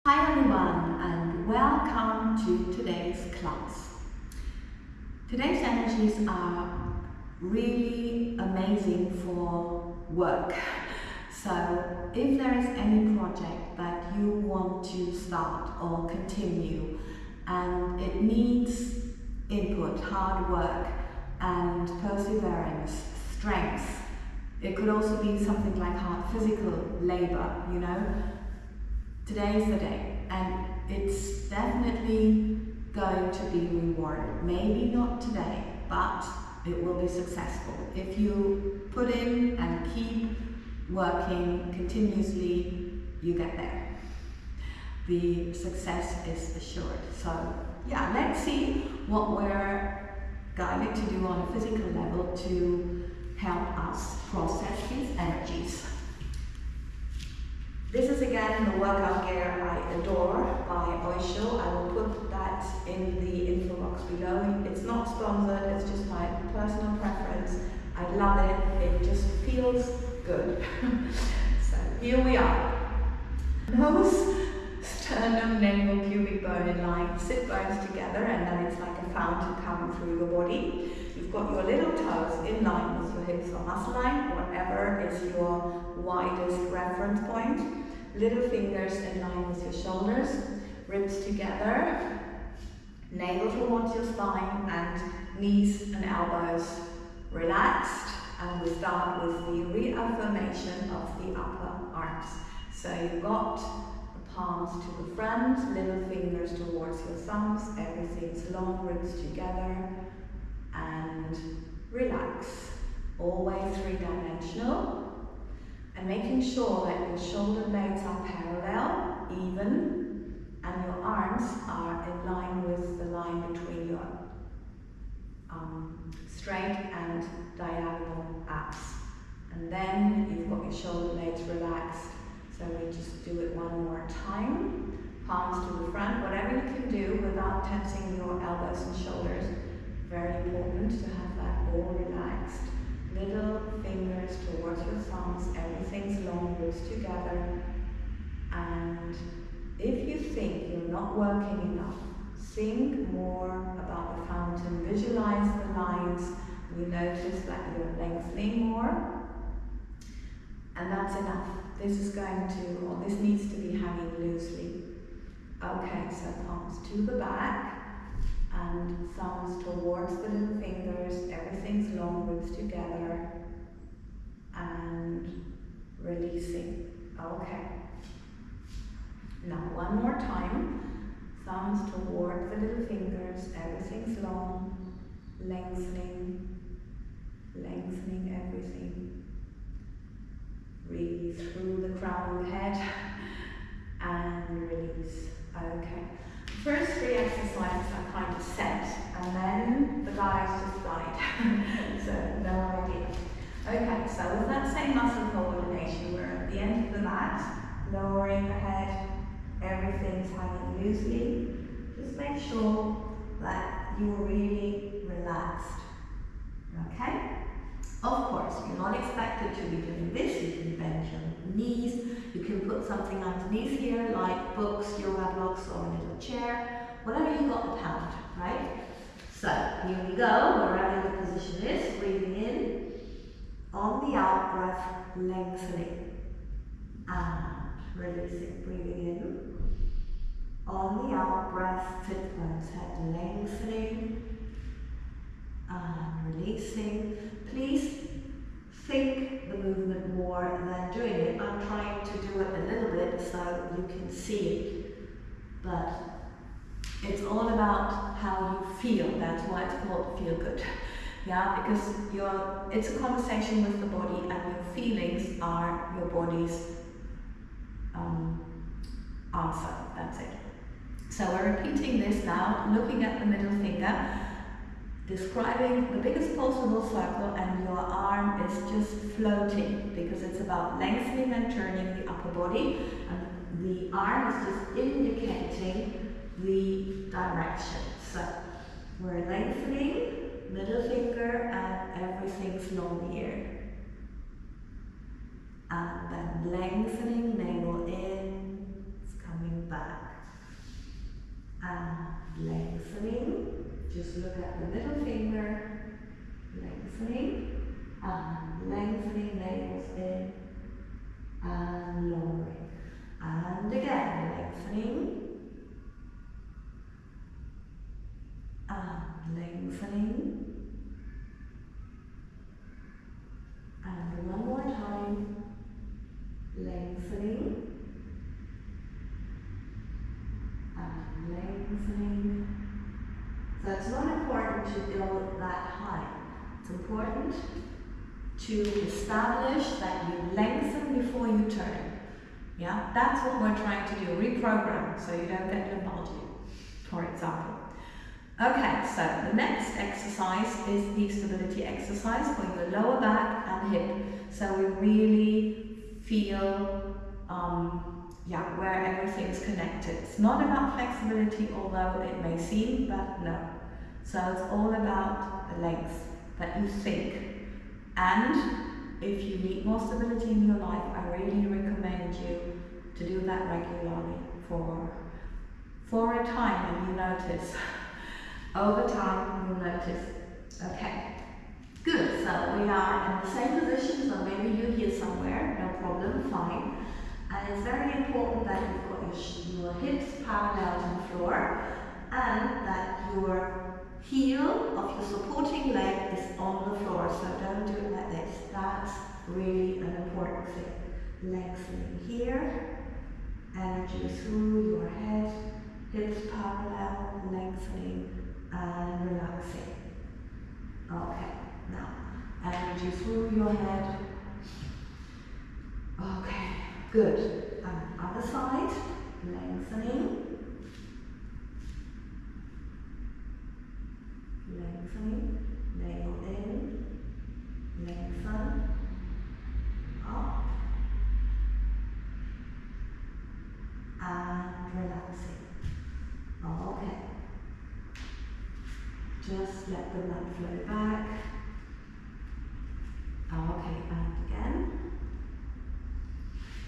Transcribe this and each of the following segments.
Hi everyone, and welcome to today's class. Today's energies are really amazing for work. So if there is any project that you want to start or continue and it needs input, hard work and perseverance, strength, it could also be something like hard physical labor, today is the day, and it's definitely going to be rewarded. Maybe not today, but it will be successful. If you put in and keep working continuously, you get there. The success is assured. So yeah, let's see what we're guided to do on a physical level to help us process these energies. This is again the workout gear I adore by Oisho. I will put that in the info box below. It's not sponsored, it's just my personal preference. I love it, it just feels good. So here we are. Nose, sternum, navel, pubic bone in line, sit bones together, and then it's like a fountain coming through your body. You've got your little toes in line with your hips or muscle line, whatever is your widest reference point. Little fingers in line with your shoulders, ribs together, navel towards your spine, and knees and elbows relaxed. And we start with the reaffirmation of the upper arms. So you've got the palms to the front, little fingers towards your thumbs, everything's long, ribs together, and relax. Always three-dimensional. And making sure that your shoulder blades are parallel, even, and your arms are in line with the line between your straight and diagonal abs. And then you've got your shoulder blades relaxed. So we just do it one more time. Palms to the front, whatever you can do without tensing your elbows and shoulders. Very important to have that all relaxed. Little fingers towards your thumbs, everything's long, ribs together. And if you think you're not working enough, think more about the fountain, visualize the lines. You notice that you're lengthening more. And that's enough. This is going to, or this needs to be hanging loosely. Okay, so palms to the back. And thumbs towards the little fingers, everything's long, ribs together, and releasing. Okay. Now one more time, thumbs towards the little fingers, everything's long, lengthening, lengthening everything. Breathe through the crown of the head, and release. Okay. First three exercises are kind of set, and then the guys just died. So no idea. Okay, so with that same muscle coordination, we're at the end of the mat, lowering the head, everything's hanging loosely. Just make sure that you're really relaxed. Okay? Of course, you're not expected to be doing this. You can bend your knees. You can put something underneath here, like books, yoga blocks, or a little chair, whatever you got at hand, right? So here we go, wherever the position is, breathing in. On the out breath, lengthening. And releasing, breathing in. On the out breath, sit bones, head lengthening. And releasing. Please think the movement more than doing it. I'm trying to do it a little bit so you can see it, but it's all about how you feel. That's why it's called feel good. Yeah, because it's a conversation with the body, and your feelings are your body's answer. That's it. So we're repeating this now, looking at the middle finger, describing the biggest possible circle, and your arm is just floating because it's about lengthening and turning the upper body, and the arm is just indicating the direction. So we're lengthening, middle finger, and everything's long here. And then lengthening, navel in, it's coming back. little finger, lengthening, and lengthening nails in, and lowering. And again, lengthening, and lengthening. And one more time, lengthening, and lengthening. So it's not important to go that high. It's important to establish that you lengthen before you turn. Yeah, that's what we're trying to do, reprogram, so you don't get lombalgia, for example. Okay, so the next exercise is the stability exercise for your lower back and hip. So we really feel where everything's connected. It's not about flexibility, although it may seem, but no. So it's all about the length that you think. And if you need more stability in your life, I really recommend you to do that regularly for a time, and you notice. Over time, you'll notice. Okay, good. So we are in the same position, so maybe you're here somewhere, no problem, fine. And it's very important that you've got your hips parallel to the floor, and that your heel of your supporting leg is on the floor. So don't do it like this. That's really an important thing. Lengthening here, energy through your head, hips parallel, lengthening, and relaxing. Okay, now energy through your head. Okay, good. And other side, lengthening, lengthening, navel in, lengthen, up, and relaxing. Okay. Just let the blood flow back. Okay, and again.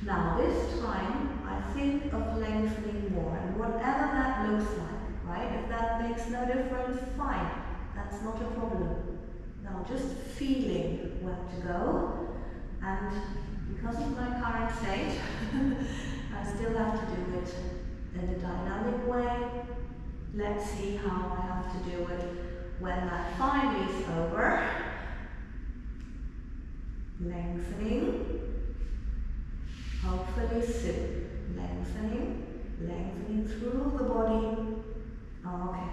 Now this time, I think of lengthening more, and whatever that looks like, right? If that makes no difference, fine. That's not a problem. Now just feeling where to go, and because of my current state, I still have to do it in a dynamic way. Let's see how I have to do it when that finally is over. Lengthening, hopefully soon. Lengthening through the body. Okay,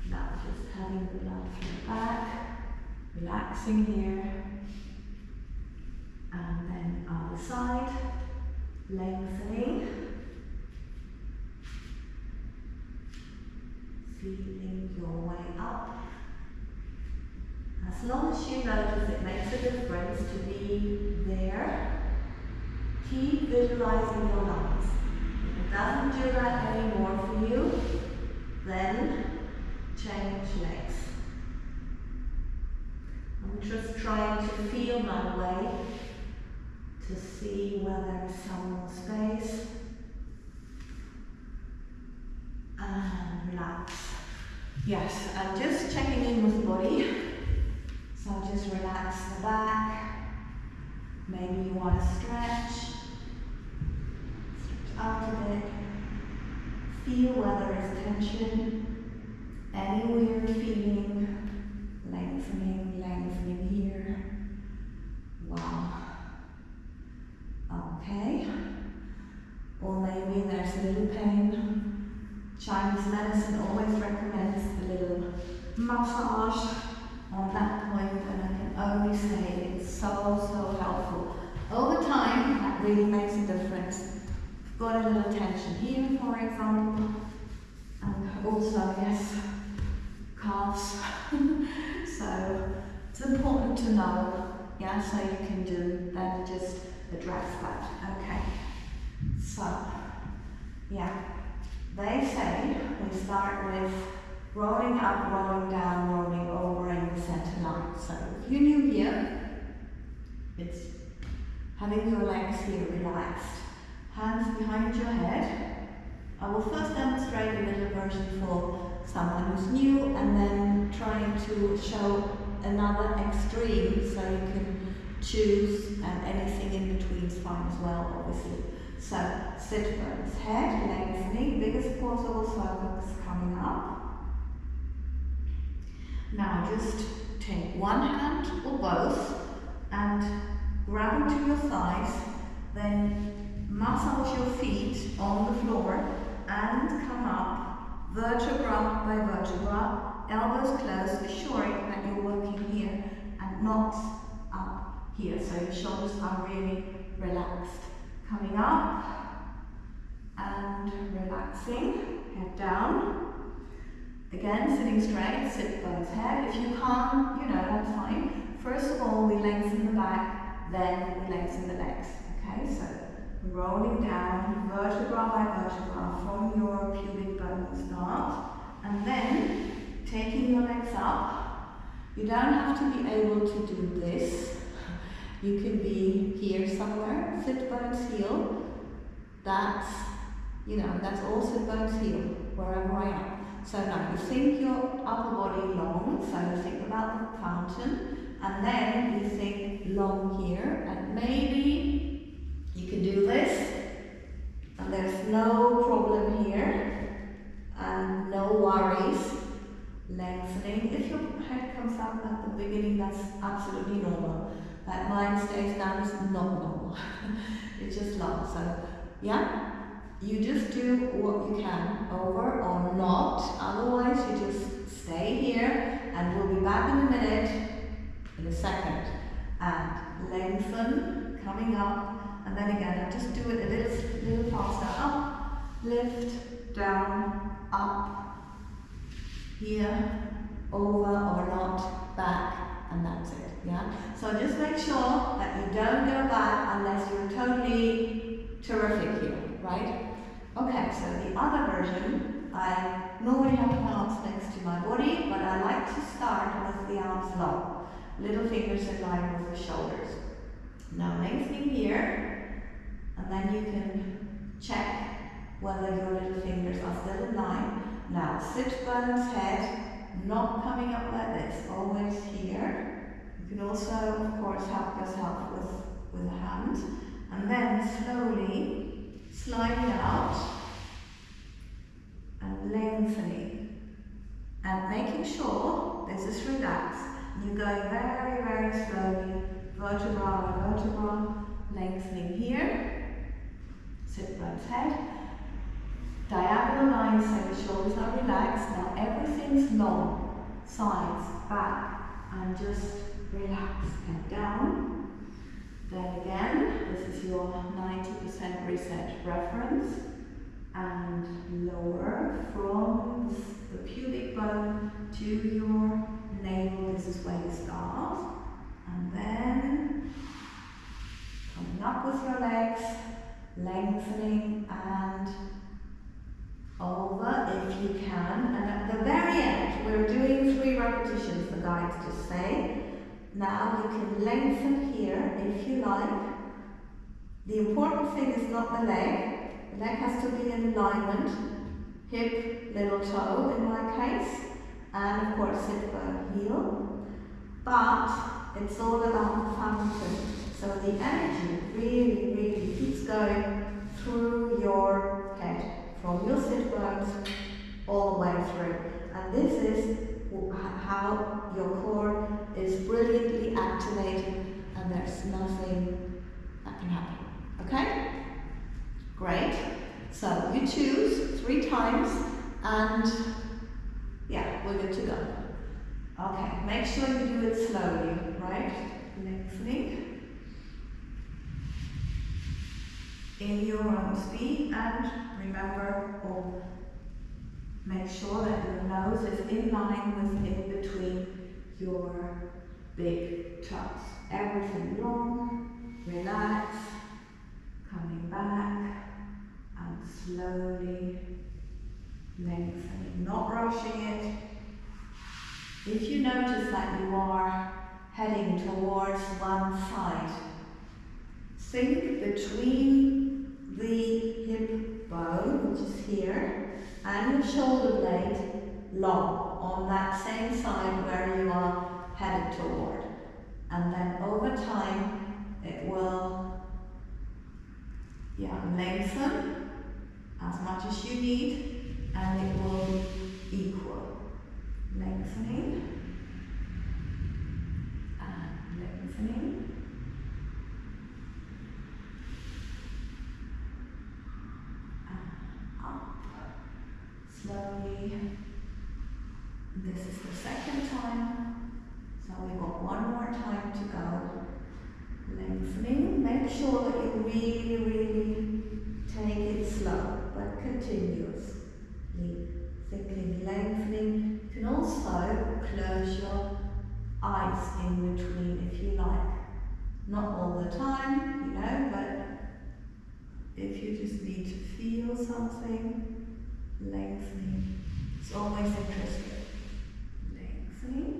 now just having the blood flow back, relaxing here, and then other side, lengthening. Feeling your way up. As long as you notice it makes a difference to be there, keep visualizing your lungs. If it doesn't do that anymore for you, then change legs. I'm just trying to feel my way to see where there is some more space. And relax. Yes, I'm just checking in with the body. So just relax the back. Maybe you want to stretch out a bit. Feel where there is tension. Any weird feeling. Lengthening here. Wow. Okay. Or maybe there's a little pain. Chinese medicine always recommends a little massage on that point, and I can only say it's so helpful. Over time, that really makes a difference. I've got a little tension here, for example, and also, yes, calves. So it's important to know, yeah, so you can do then just address that. Okay. So, yeah. They say we start with rolling up, rolling down, rolling over in the center line. So if you're new here, it's having your legs here relaxed, hands behind your head. I will first demonstrate a little version for someone who's new, and then trying to show another extreme so you can choose, and anything in between is fine as well, obviously. So sit bones, head lengthening, biggest possible cervix coming up. Now just take one hand or both and grab into your thighs, then massage your feet on the floor and come up, vertebra by vertebra, elbows close, assuring that you're working here and not up here. So your shoulders are really relaxed. Coming up and relaxing, head down. Again, sitting straight, sit bones head. If you can't, you know, that's fine. First of all, we lengthen the back, then we lengthen the legs. Okay, so rolling down, vertebra by vertebra from your pubic bone start, and then taking your legs up. You don't have to be able to do this. You can be here somewhere, sit bones heel. That's, you know, that's all sit bones heel, wherever I am. So now you think your upper body long, so you think about the fountain, and then you think long here, and maybe you can do this, and there's no problem here, and no worries. Lengthening. If your head comes up at the beginning, that's absolutely normal. That mine stays down is not normal. It's just long. So yeah, you just do what you can, over or not. Otherwise, you just stay here, and we'll be back in a minute, in a second. And lengthen, coming up, and then again, I just do it a little faster. Up, lift, down, up. Here, over or not, back, and that's it, yeah? So just make sure that you don't go back unless you're totally terrific here, right? Okay, so the other version, I normally have my arms next to my body, but I like to start with the arms long. Little fingers in line with the shoulders. Now lengthening here, and then you can check whether your little fingers are still in line. Now, sit bones head, not coming up like this, always here. You can also, of course, help yourself with a hand. And then slowly sliding out and lengthening. And making sure this is relaxed. You're going very, very slowly, vertebra by vertebra, lengthening here. Sit bones head. Diagonal lines so the shoulders are relaxed. Now everything's long, sides, back, and just relax. Head down. Then again, this is your 90% reset reference. And lower from the pubic bone to your navel. This is where you start. And then coming up with your legs, lengthening and over if you can, and at the very end we're doing 3 repetitions, the guides just say. Now you can lengthen here if you like. The important thing is not the leg has to be in alignment, hip, little toe in my case, and of course sit bone heel, but it's all about the fountain, so the energy really, really keeps going through your head. From your sit bones all the way through. And this is how your core is brilliantly activated, and there's nothing that can happen. Okay? Great. So you choose 3 times, and yeah, we're good to go. Okay, make sure you do it slowly, right? Lengthening. In your own speed, and remember, make sure that your nose is in line with in between your big toes. Everything long, relax, coming back, and slowly lengthening, not rushing it. If you notice that you are heading towards one side, think between the hip bone, which is here, and your shoulder blade, long on that same side where you are headed toward. And then over time, it will lengthen as much as you need, and it will be equal. Lengthening, and lengthening, and up, slowly. This is the second time, so we've got one more time to go. Lengthening, make sure that you really, really take it slow, but continuously. Thinking, lengthening. You can also close your eyes in between if you like. Not all the time, you know, but if you just need to feel something, lengthening. It's always interesting. Lengthening.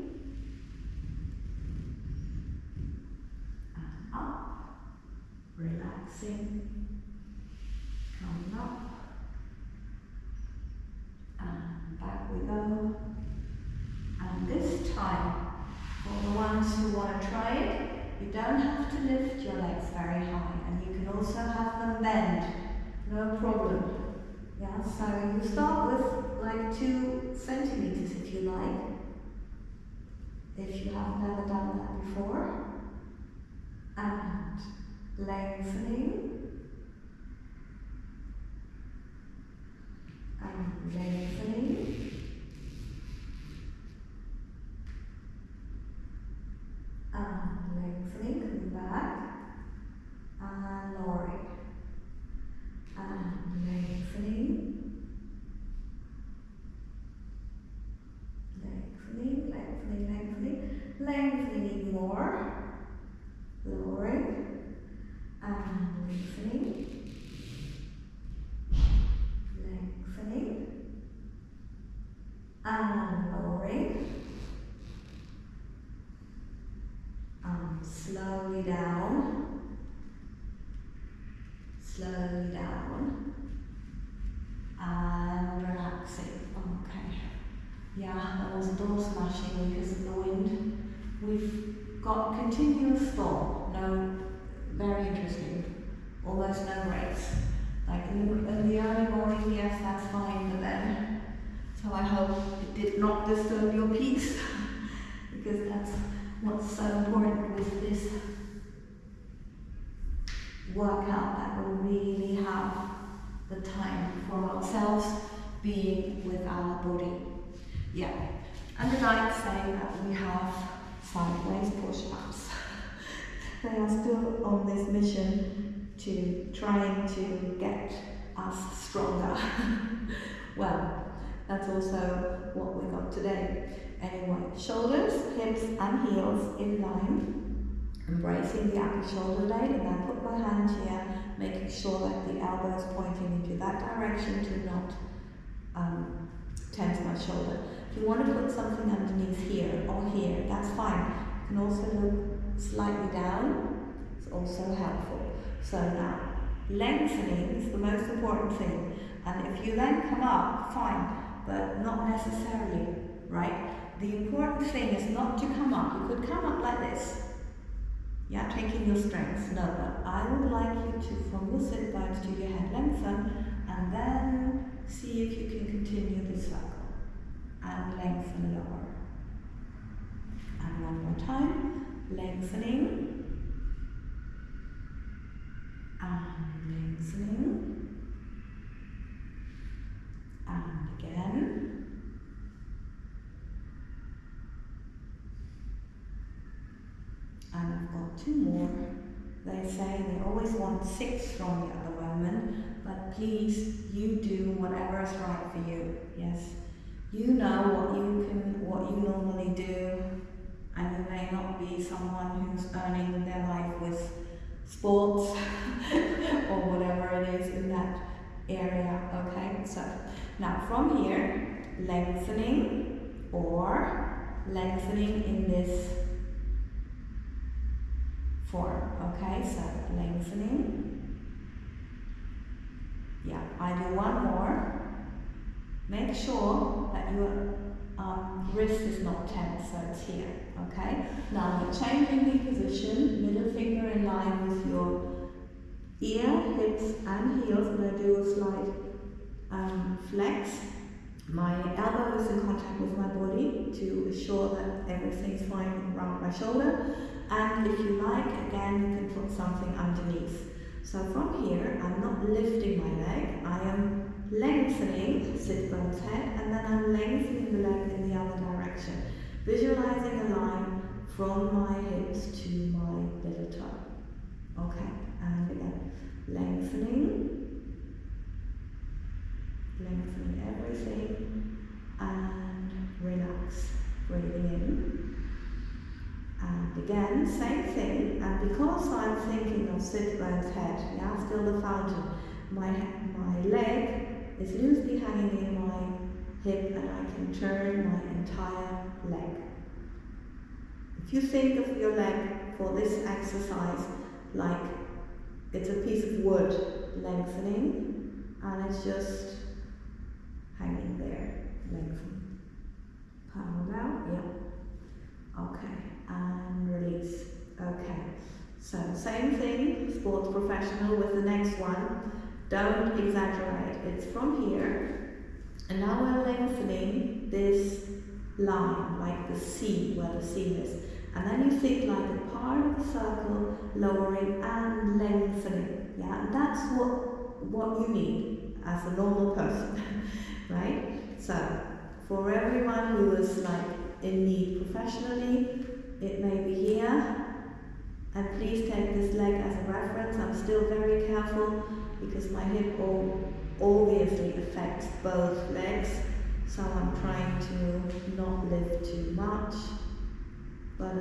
And up. Relaxing. Coming up. And back we go. And this time, for the ones who want to try it, you don't have to lift your legs very high, and you can also have them bend, no problem. Yeah, so you start with like 2 centimeters if you like, if you have never done that before. And lengthening. And lengthening, and lengthening, coming back, and lowering, and lengthening, lengthening, lengthening, lengthening, lengthening more, lowering, and lengthening. Lengthening and lowering, and slowly down, and relaxing. Okay, yeah, that was door smashing because of the wind. We've got continuous storm, very interesting, almost no breaks. Like in the early morning, yes, that's fine, but then, so I hope it did not disturb your peace, because that's what's so important with this workout, that we really have the time for ourselves, being with our body. Yeah, and the like saying that we have sideways push-ups. They are still on this mission to trying to get us stronger. Well, that's also what we got today. Anyway, shoulders, hips and heels in line, embracing the upper shoulder blade, and I put my hand here, making sure that the elbow is pointing into that direction to not tense my shoulder. If you want to put something underneath here or here, that's fine. You can also look slightly down, it's also helpful. So now, lengthening is the most important thing, and if you then come up, fine, but not necessarily, right? The important thing is not to come up. You could come up like this, yeah, taking your strength. No, but I would like you to, from your sit bones to your head, lengthen, and then see if you can continue this circle, and lengthen lower. And one more time, lengthening, and lengthening, and again, and I've got 2 more. They say they always want 6 from you at the moment, but please, you do whatever is right for you. Yes, you know what you normally do, and you may not be someone who's earning their life with sports or whatever it is in that area. Okay, so now from here, lengthening or lengthening in this form. Okay, so lengthening. Yeah, I do one more. Make sure that you wrist is not tense, so it's here, okay? Now we're changing the position, middle finger in line with your ear, hips and heels. I'm going to do a slight flex. My elbow is in contact with my body to assure that everything's fine around my shoulder. And if you like, again, you can put something underneath. So from here, I'm not lifting my leg, I am lengthening, sit bones head, and then I'm lengthening the leg in the other direction. Visualizing a line from my hips to my little toe. Okay, and again, lengthening everything, and relax, breathing in. And again, same thing, and because I'm thinking of sit bones head, yeah, still the fountain, my leg is loosely hanging in my hip and I can turn my entire leg. If you think of your leg for this exercise like it's a piece of wood, lengthening, and it's just hanging there, lengthening. Parallel, yeah. Okay, and release. Okay, so same thing, sports professional with the next one. Don't exaggerate, it's from here, and now we're lengthening this line, like the C, where the seam is. And then you think like a part of the circle, lowering and lengthening, yeah? And that's what you need as a normal person, right? So, for everyone who is like in need professionally, it may be here. And please take this leg as a reference. I'm still very careful because my hip obviously affects both legs. So I'm trying to not lift too much. But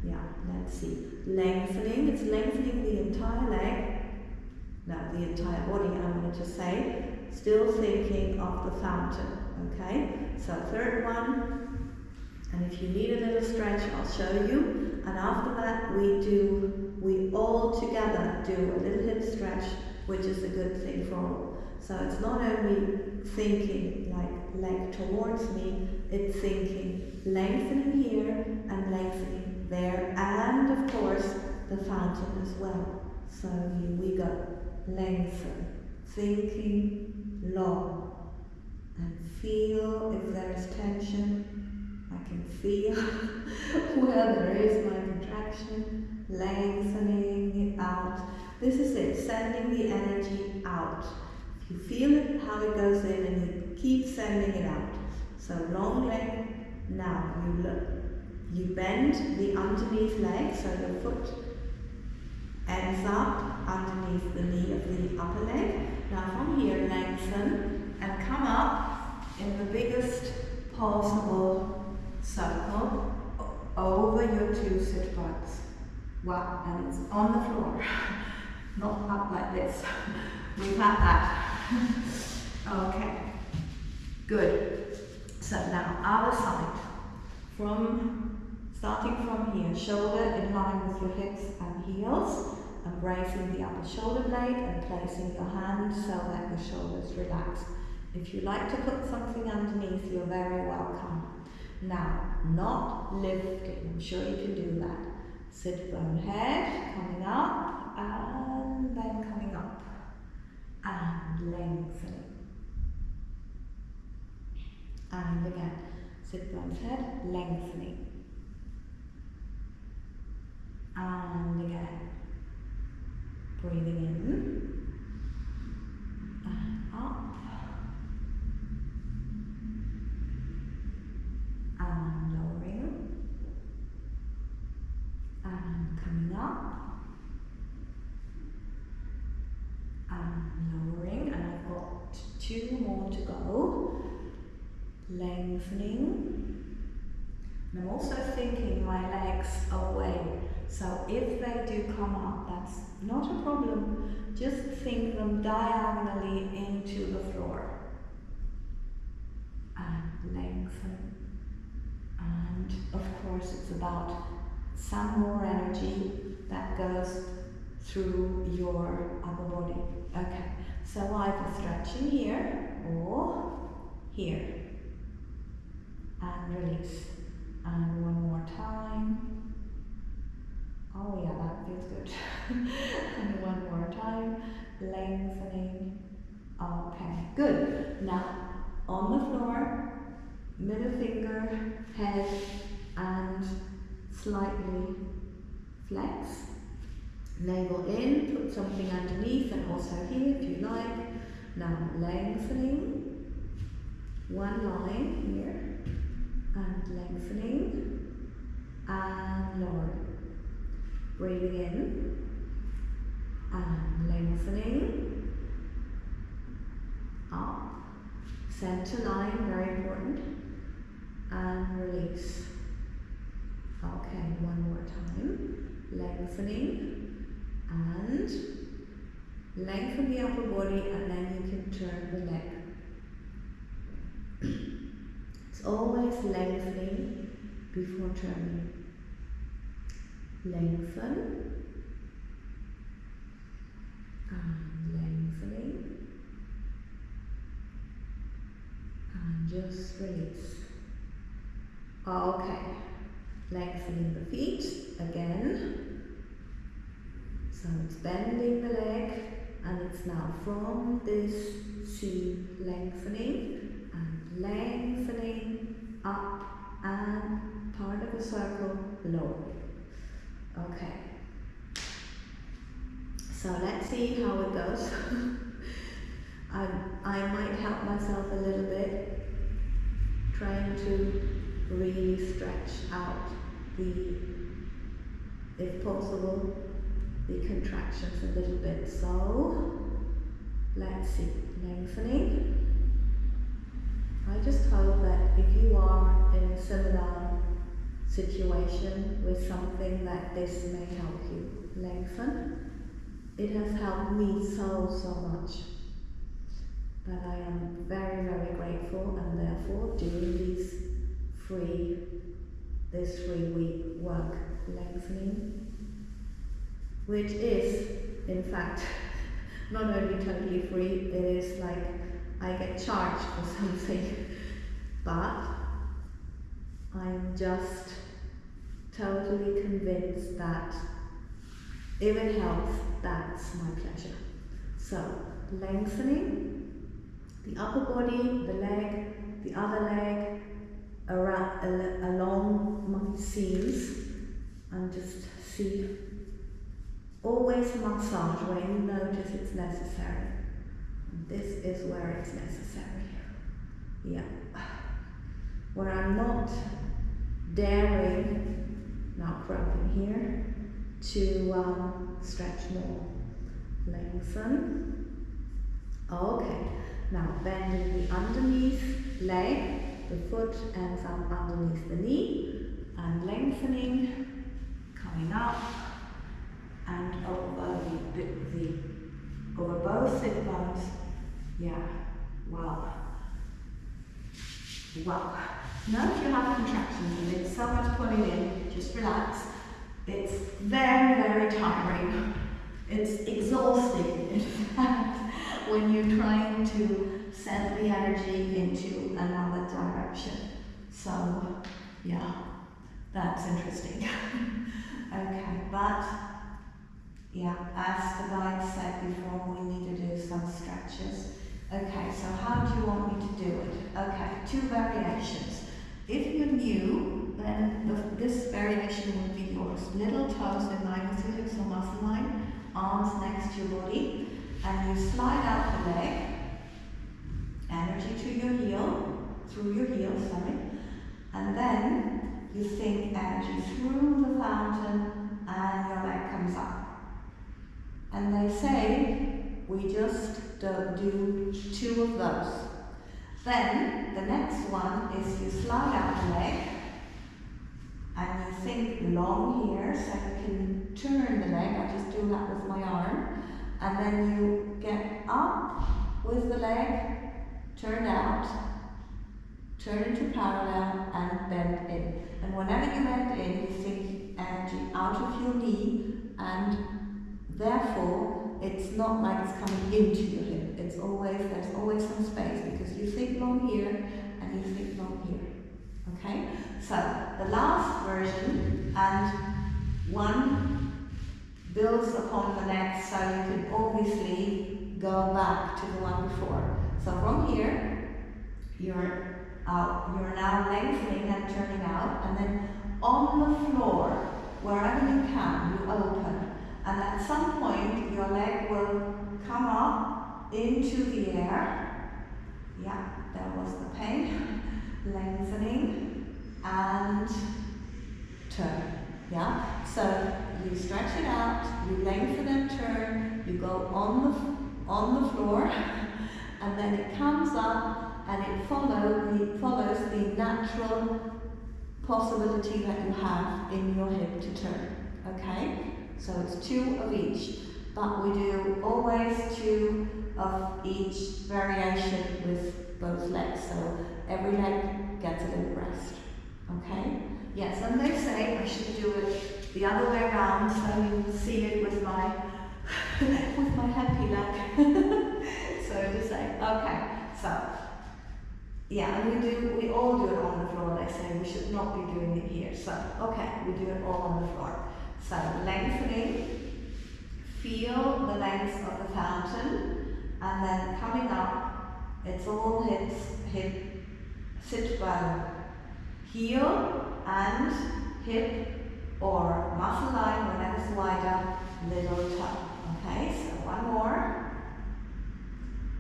yeah, let's see. Lengthening, it's lengthening the entire leg. No, the entire body, I'm going to say. Still thinking of the fountain, okay? So third one. And if you need a little stretch, I'll show you. And after that, we all together do a little hip stretch, which is a good thing for all. So it's not only thinking like leg towards me, it's thinking lengthening here and lengthening there, and of course the fountain as well. So here we go. Lengthen, thinking long, and feel if there is tension. I can feel where there is my contraction, lengthening it out. This is it, sending the energy out. You feel it, how it goes in, and you keep sending it out. So long leg, now you look. You bend the underneath leg, so your foot ends up underneath the knee of the upper leg. Now from here, lengthen and come up in the biggest possible circle over your two sit bones. Wow, and it's on the floor, not up like this. We've had that. Okay, good. So now other side. Starting from here, shoulder in line with your hips and heels, embracing the upper shoulder blade and placing your hand so that your shoulders relax. If you like to put something underneath, you're very welcome. Now, not lifting, I'm sure you can do that. Sit bone head, coming up, and then coming up, and lengthening. And again, sit bone head, lengthening. And again, breathing in, and up, and lowering, and coming up, and lowering, and I've got 2 more to go. Lengthening, and I'm also thinking my legs away, so if they do come up, that's not a problem, just think them diagonally into the floor, and lengthen, and of course it's about some more energy that goes through your upper body. Okay, so either stretching here or here. and release. And one more time. Oh yeah, that feels good. And one more time, lengthening. Okay, good. Now, on the floor, middle finger, head, and slightly flex. Navel in, put something underneath, and also here if you like. Now, lengthening. One line here, and lengthening, and lower. Breathing in, and lengthening, up, center line, very important, and release. Okay, one more time, lengthening, and lengthen the upper body, and then you can turn the leg. It's always lengthening before turning. Lengthen, and lengthening, and just release. Okay, lengthening the feet again. So it's bending the leg, and it's now from this C, lengthening, and lengthening up, and part of a circle lower. Okay, so let's see how it goes. I might help myself a little bit, trying to really stretch out if possible, the contractions a little bit. So, let's see, lengthening. I just hope that if you are in a similar situation with something, that this may help you lengthen. It has helped me so much that I am very, very grateful, and therefore doing this free week work lengthening, which is in fact not only totally free, it is like I get charged for something, but I'm just totally convinced that if it helps, that's my pleasure. So, lengthening the upper body, the leg, the other leg, along my seams, and just see. Always massage when you notice it's necessary. This is where it's necessary. Yeah. Where I'm not daring, now cramping here, to stretch more. Lengthen. Okay. Now bending the underneath leg, the foot ends up underneath the knee, and lengthening, coming up, and over over both sit bones. Yeah. Wow. Wow. Now if you have contractions and it's so much pulling in, just relax. It's very, very tiring. It's exhausting, in fact, when you're trying to send the energy into another direction. So, yeah, that's interesting. Okay, but yeah, as the guide said before, we need to do some stretches. Okay, so how do you want me to do it? Okay, 2 variations. If you're new, then this variation would be yours. Little toes in line with your hips or muscle line, arms next to your body, and you slide out the leg, energy to your heel, through your heel, sorry, and then you think energy through the fountain, and your leg comes up. And they say we just do 2 of those. Then the next one is you slide out the leg, and you think long here, so you can turn the leg. I just do that with my arm, and then you get up with the leg, turn out, turn into parallel, and bend in. And whenever you bend in, you think energy out of your knee, and therefore it's not like it's coming into your hip. There's always some space, because you think long here and you think long here. Okay, so the last version, and one builds upon the next, so you can obviously go back to the one before. So from here, you're now lengthening and turning out, and then on the floor, wherever you can, you open. And at some point, your leg will come up into the air. Yeah, there was the pain. Lengthening and turn. Yeah, so you stretch it out, you lengthen and turn, you go on the floor, and then it comes up and it follows the natural possibility that you have in your hip to turn. Okay, so it's 2 of each, but we do always 2 of each variation with both legs, so every leg gets a little rest. Okay? Yes, and they say I should do it the other way around, so you see it with my with my happy leg. So to say, okay, so yeah, and we all do it on the floor. They say we should not be doing it here. So okay, we do it all on the floor. So lengthening, feel the length of the fountain, and then coming up, it's all hip, sit well, heel and hip or muscle line, whenever's wider, little toe. Okay, so one more.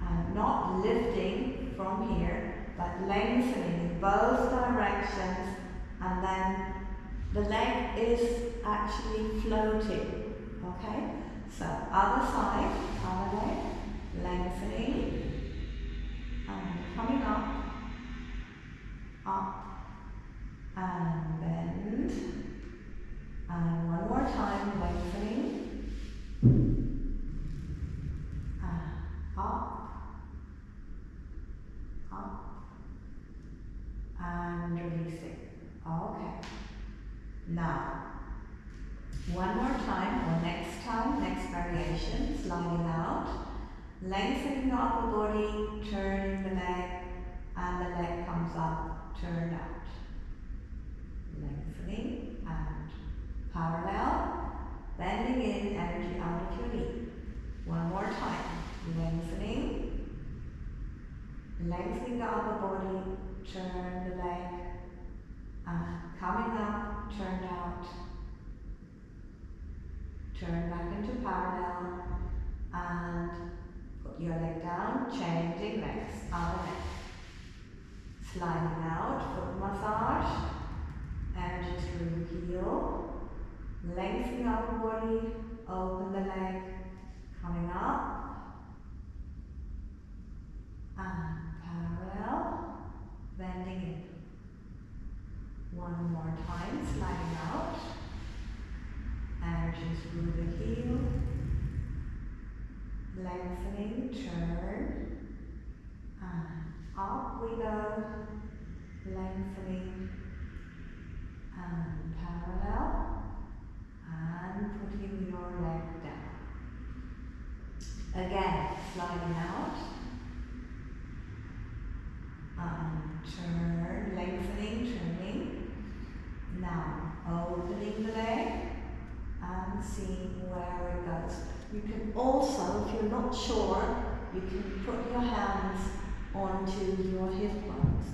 And not lifting from here, but lengthening in both directions, and then the leg is actually floating. Okay, so other side, other leg, lengthening, and coming up, and bend, and one more time, lengthening, up, and releasing. Okay. Now, one more time, or next time, next variation, sliding out, lengthening the upper body, turning the leg, and the leg comes up, turned out. Lengthening and parallel, bending in, energy out of your knee. One more time, lengthening the upper body, turn the leg, coming up, turned out, turn back into parallel, and put your leg down, changing legs, other leg. Sliding out, foot massage, energy through the heel, lengthening upper body, open the leg, coming up, and parallel, bending in. One more time, sliding out, energy through the heel, lengthening, turn, and up we go, lengthening, and parallel, and putting your leg down. Again, sliding out, and turn, lengthening, turning. Now, opening the leg, and seeing where it goes. You can also, if you're not sure, you can put your hands onto your hip bones,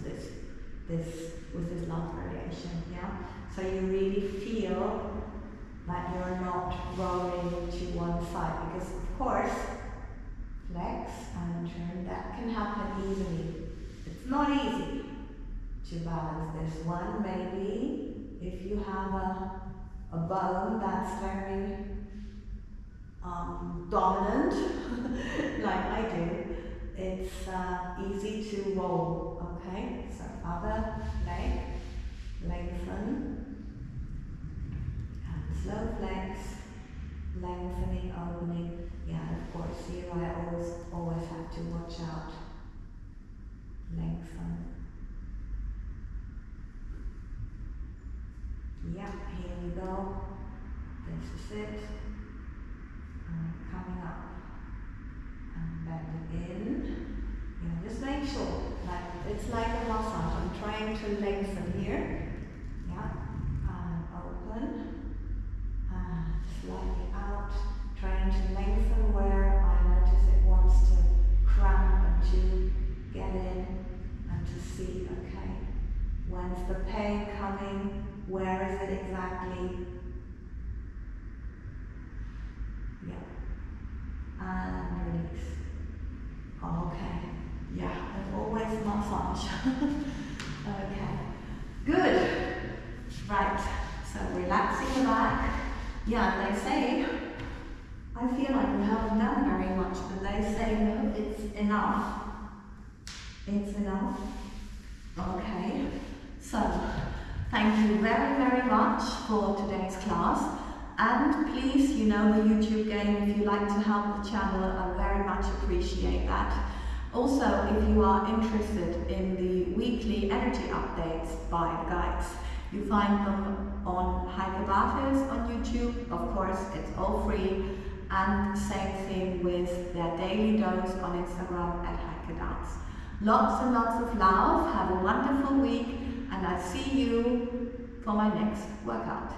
with this love variation, yeah? So you really feel that you're not rolling to one side, because of course, flex and turn, that can happen easily. It's not easy to balance this one. Maybe if you have a bone that's very dominant, like I do, it's easy to roll, okay? So other leg, lengthen, and slow flex, lengthening, opening. Yeah, and of course, here I always have to watch out. Lengthen. Yeah, here we go. This is it. And coming up. And bending in. You know, just make sure, like it's like a massage. I'm trying to lengthen here. Yeah, and open, and slightly out. Trying to lengthen where I notice it wants to cramp and to get in and to see, okay, when's the pain coming? Where is it exactly? Yeah. And release. Okay. Yeah, and always massage. Okay. Good. Right. So relaxing the back. Yeah, they say, I feel like we haven't done very much, but they say no, it's enough. It's enough. Okay. So, thank you very, very much for today's class. And please, you know the YouTube game, if you like to help the channel, I very much appreciate that. Also, if you are interested in the weekly energy updates by the guides, you find them on Hyperbathers on YouTube. Of course, it's all free. And same thing with their daily dose on Instagram at Hyperdance. Lots and lots of love. Have a wonderful week, and I'll see you for my next workout.